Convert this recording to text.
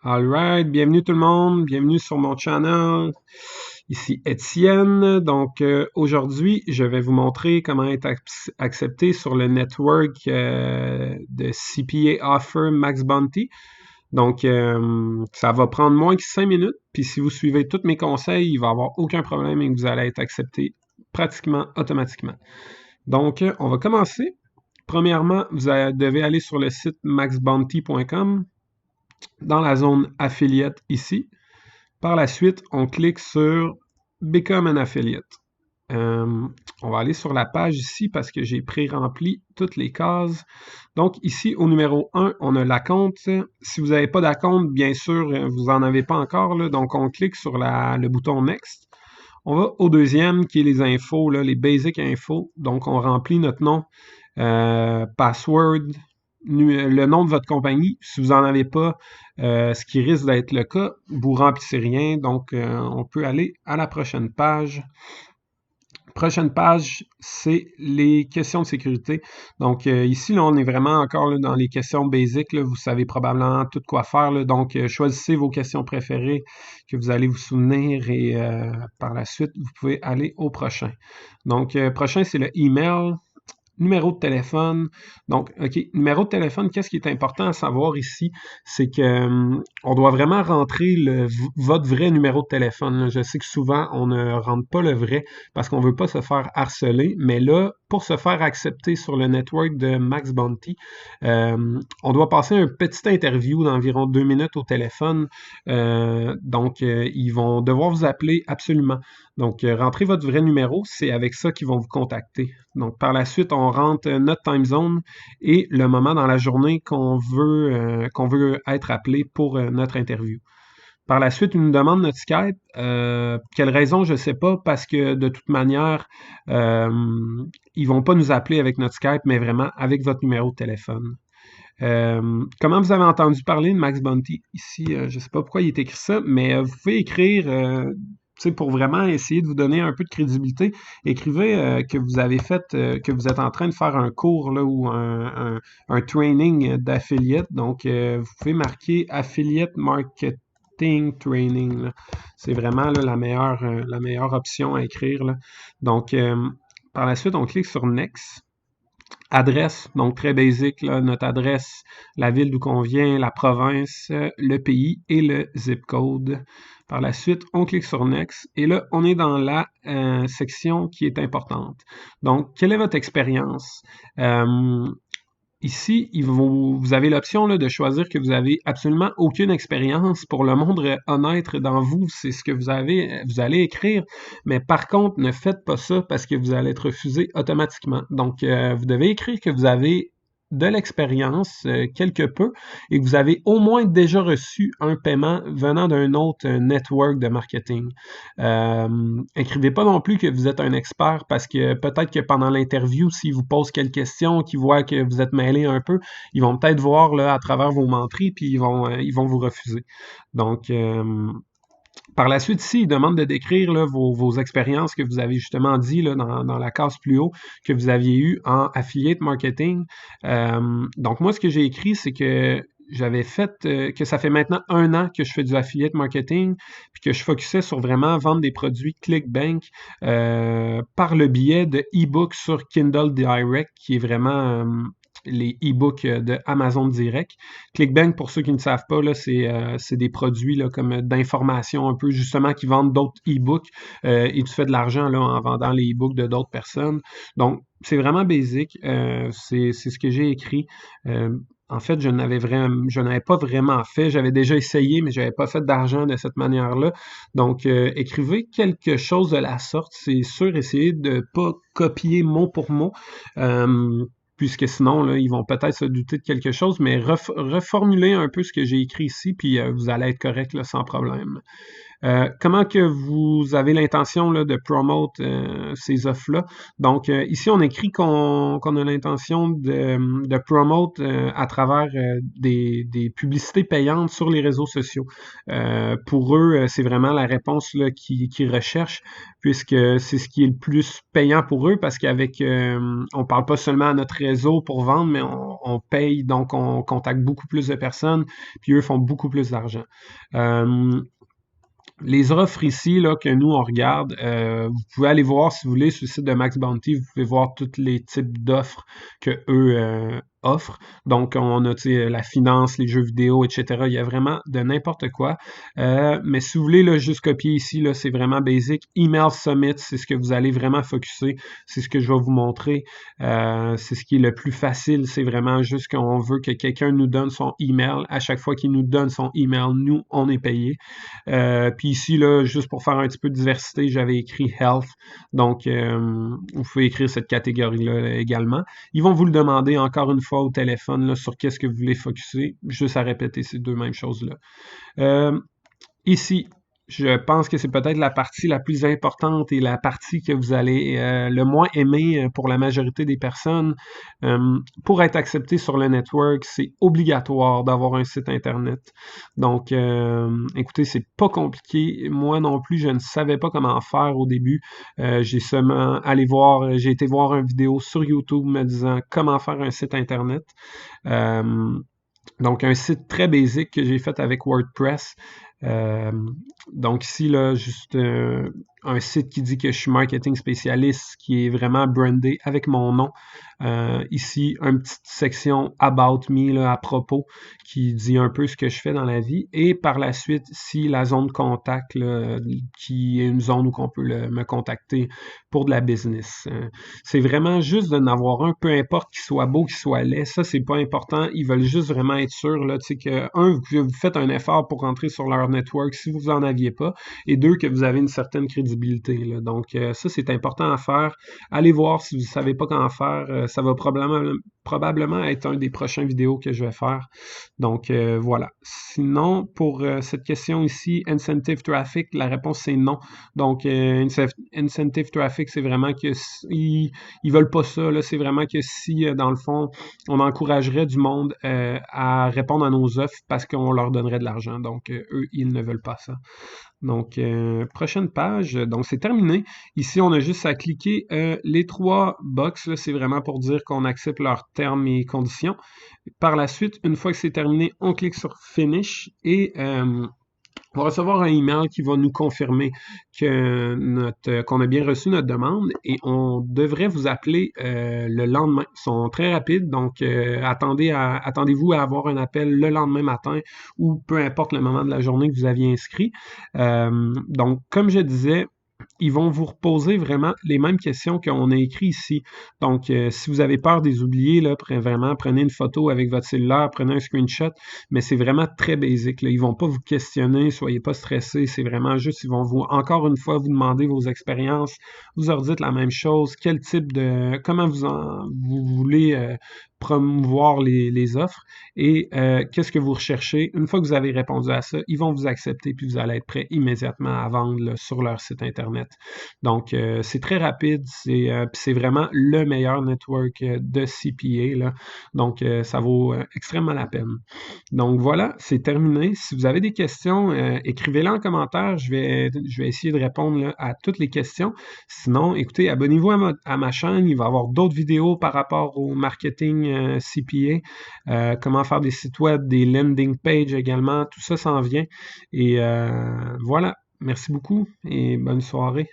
Alright, bienvenue tout le monde, bienvenue sur mon channel. Ici Étienne. Donc aujourd'hui, je vais vous montrer comment être accepté sur le network de CPA Offer Max Bounty. Donc ça va prendre moins que 5 minutes. Puis si vous suivez tous mes conseils, il va n'y avoir aucun problème et que vous allez être accepté pratiquement automatiquement. Donc on va commencer. Premièrement, devez aller sur le site maxbounty.com dans la zone affiliate ici. Par la suite, on clique sur Become an Affiliate. On va aller sur la page ici parce que j'ai pré-rempli toutes les cases. Donc ici, au numéro 1, on a l'acompte. Si vous n'avez pas d'acompte, bien sûr, vous n'en avez pas encore. Là, donc on clique sur le bouton Next. On va au deuxième qui est les infos, là, les basic infos. Donc on remplit notre nom, password, le nom de votre compagnie. Si vous n'en avez pas, ce qui risque d'être le cas, vous remplissez rien. Donc, on peut aller à la prochaine page. Prochaine page, c'est les questions de sécurité. Donc, ici, là, on est vraiment encore là, dans les questions basiques. Là, vous savez probablement tout quoi faire. Là. Donc, choisissez vos questions préférées que vous allez vous souvenir et par la suite, vous pouvez aller au prochain. Donc, prochain, c'est le email. Numéro de téléphone. Donc, OK, numéro de téléphone, qu'est-ce qui est important à savoir ici? C'est que on doit vraiment rentrer votre vrai numéro de téléphone. Je sais que souvent, on ne rentre pas le vrai parce qu'on ne veut pas se faire harceler, mais là, pour se faire accepter sur le network de Max Bounty, on doit passer un petit interview d'environ 2 minutes au téléphone. Donc, ils vont devoir vous appeler absolument. Donc, rentrez votre vrai numéro, c'est avec ça qu'ils vont vous contacter. Donc, par la suite, on rentre notre time zone et le moment dans la journée qu'on veut être appelé pour notre interview. Par la suite, ils nous demandent notre Skype. Quelle raison, je ne sais pas, parce que de toute manière, ils vont pas nous appeler avec notre Skype, mais vraiment avec votre numéro de téléphone. Comment vous avez entendu parler de Max Bounty? Ici, je ne sais pas pourquoi il est écrit ça, mais vous pouvez écrire pour vraiment essayer de vous donner un peu de crédibilité, écrivez que vous avez fait, que vous êtes en train de faire un cours là, ou un training d'affiliate. Donc, vous pouvez marquer Affiliate Marketing Training. C'est vraiment là, la meilleure option à écrire. Là. Donc, par la suite, on clique sur Next. Adresse, donc très basique, là, notre adresse, la ville d'où on vient, la province, le pays et le zip code. Par la suite, on clique sur Next et là, on est dans la section qui est importante. Donc, quelle est votre expérience? Ici, vous avez l'option de choisir que vous avez absolument aucune expérience. Pour le moindre honnête dans vous, c'est ce que vous allez écrire. Mais par contre, ne faites pas ça parce que vous allez être refusé automatiquement. Donc, vous devez écrire que vous avez de l'expérience, quelque peu, et que vous avez au moins déjà reçu un paiement venant d'un autre network de marketing. Écrivez pas non plus que vous êtes un expert parce que peut-être que pendant l'interview, s'ils vous posent quelques questions, qu'ils voient que vous êtes mêlé un peu, ils vont peut-être voir là, à travers vos menteries, puis ils vont vous refuser. Donc, par la suite, ici, il demande de décrire là, vos expériences que vous avez justement dit là, dans la case plus haut que vous aviez eu en affiliate marketing. Donc, moi, ce que j'ai écrit, c'est que j'avais fait, que ça fait maintenant 1 an que je fais du affiliate marketing, puis que je focusais sur vraiment vendre des produits ClickBank par le biais de e-books sur Kindle Direct, qui est vraiment les e-books de Amazon Direct. ClickBank, pour ceux qui ne savent pas, là, c'est des produits là, comme d'information un peu justement qui vendent d'autres e-books et tu fais de l'argent là, en vendant les e-books de d'autres personnes. Donc, c'est vraiment basique. C'est ce que j'ai écrit. En fait, je n'avais pas vraiment fait. J'avais déjà essayé, mais je n'avais pas fait d'argent de cette manière-là. Donc, écrivez quelque chose de la sorte. C'est sûr, essayez de ne pas copier mot pour mot. Puisque sinon, là, ils vont peut-être se douter de quelque chose, mais reformuler un peu ce que j'ai écrit ici, puis vous allez être correct là, sans problème. Comment que vous avez l'intention là, de promote ces offres-là? Donc, ici, on écrit qu'on a l'intention de promote à travers des publicités payantes sur les réseaux sociaux. Pour eux, c'est vraiment la réponse là, qu'ils recherchent, puisque c'est ce qui est le plus payant pour eux, parce qu'avec, on parle pas seulement à notre réseau pour vendre, mais on paye, donc on contacte beaucoup plus de personnes, puis eux font beaucoup plus d'argent. Euh, les offres ici là, que nous on regarde, vous pouvez aller voir si vous voulez sur le site de Max Bounty, vous pouvez voir tous les types d'offres que eux offrent. Donc on a la finance, les jeux vidéo, etc. Il y a vraiment de n'importe quoi. Mais si vous voulez là, juste copier ici, là, c'est vraiment basic. Email Summit, c'est ce que vous allez vraiment focuser. C'est ce que je vais vous montrer. C'est ce qui est le plus facile. C'est vraiment juste qu'on veut que quelqu'un nous donne son email. À chaque fois qu'il nous donne son email, nous, on est payé. Puis ici, là, juste pour faire un petit peu de diversité, j'avais écrit Health. Donc, vous pouvez écrire cette catégorie-là également. Ils vont vous le demander encore une fois au téléphone là, sur qu'est-ce que vous voulez focuser. Juste à répéter ces deux mêmes choses-là. Ici, je pense que c'est peut-être la partie la plus importante et la partie que vous allez le moins aimer pour la majorité des personnes. Pour être accepté sur le network, c'est obligatoire d'avoir un site Internet. Donc, écoutez, c'est pas compliqué. Moi non plus, je ne savais pas comment faire au début. J'ai seulement j'ai été voir une vidéo sur YouTube me disant comment faire un site Internet. Donc, un site très basique que j'ai fait avec WordPress. Donc ici, là, juste un site qui dit que je suis marketing spécialiste, qui est vraiment brandé avec mon nom. Ici, une petite section About Me, là, à propos, qui dit un peu ce que je fais dans la vie. Et par la suite, ici, la zone de contact, là, qui est une zone où on peut me contacter pour de la business. C'est vraiment juste de n'avoir un, peu importe qu'il soit beau, qu'il soit laid, ça, c'est pas important. Ils veulent juste vraiment être sûrs, là, tu sais, que, vous faites un effort pour rentrer sur leur network si vous en aviez pas, et deux, que vous avez une certaine crédibilité, là. Donc, ça, c'est important à faire. Allez voir si vous savez pas comment faire. Ça va probablement être un des prochains vidéos que je vais faire. Donc, voilà. Sinon, pour cette question ici, incentive traffic, la réponse c'est non. Donc, incentive traffic, c'est vraiment que ils veulent pas ça, là. C'est vraiment que si, dans le fond, on encouragerait du monde à répondre à nos offres parce qu'on leur donnerait de l'argent. Donc, eux, ils ne veulent pas ça. Donc, prochaine page. Donc, c'est terminé. Ici, on a juste à cliquer les trois box. Là, c'est vraiment pour dire qu'on accepte leurs termes et conditions. Par la suite, une fois que c'est terminé, on clique sur Finish et on va recevoir un email qui va nous confirmer qu'on a bien reçu notre demande et on devrait vous appeler le lendemain. Ils sont très rapides, donc attendez-vous à avoir un appel le lendemain matin ou peu importe le moment de la journée que vous aviez inscrit. Donc, comme je disais, ils vont vous reposer vraiment les mêmes questions qu'on a écrites ici. Donc, si vous avez peur de les oublier, là, vraiment, prenez une photo avec votre cellulaire, prenez un screenshot, mais c'est vraiment très basique. Là. Ils vont pas vous questionner, soyez pas stressés, c'est vraiment juste, ils vont encore une fois, vous demander vos expériences, vous leur dites la même chose, comment vous voulez promouvoir les offres et qu'est-ce que vous recherchez. Une fois que vous avez répondu à ça, ils vont vous accepter puis vous allez être prêt immédiatement à vendre là, sur leur site Internet. Donc, c'est très rapide, c'est vraiment le meilleur network de CPA. Là. Donc, ça vaut extrêmement la peine. Donc, voilà, c'est terminé. Si vous avez des questions, écrivez-les en commentaire. Je vais essayer de répondre là, à toutes les questions. Sinon, écoutez, abonnez-vous à ma chaîne. Il va y avoir d'autres vidéos par rapport au marketing CPA, comment faire des sites web, des landing pages également. Tout ça s'en vient. Et voilà. Merci beaucoup et bonne soirée.